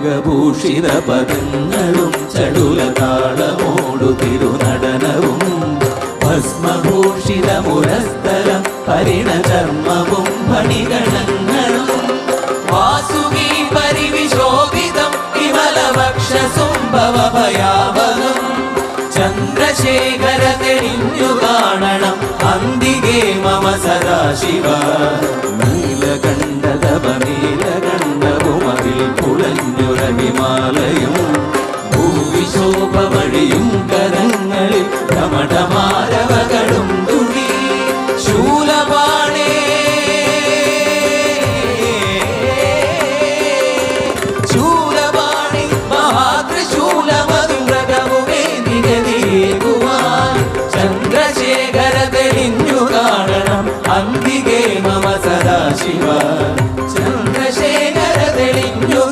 നാഗഭൂഷിത പദങ്ങളും ചടുലതാളമോടു തിരുനടനവും ഭസ്മഭൂഷിത മുരസ്ഥലം പരിണചർമ്മവും മണിഗണങ്ങളും വാസുകി പരിവിശോഭിതം വിമലവക്ഷസുംഭവഭയാവഹം ചന്ദ്രശേഖര തെളിഞ്ഞു കാണണം അന്തികേ മമ സദാശിവ നീലകണ്ഠതപനീലകണ്ഠവുമതിൽ കുളഞ്ഞുര ഹിമാലയും ഭൂവിശോഭ വഴിയും കരങ്ങളിൽ കമടമാരവകളും തുടി ശൂലപാണേ ശൂലപാണി മഹാത്രിശൂലമധുരകവുമേ നിഗതിയേകുവാൻ ചന്ദ്രശേഖര തെളിഞ്ഞു കാണണം അന്തികേ മമ സദാശിവ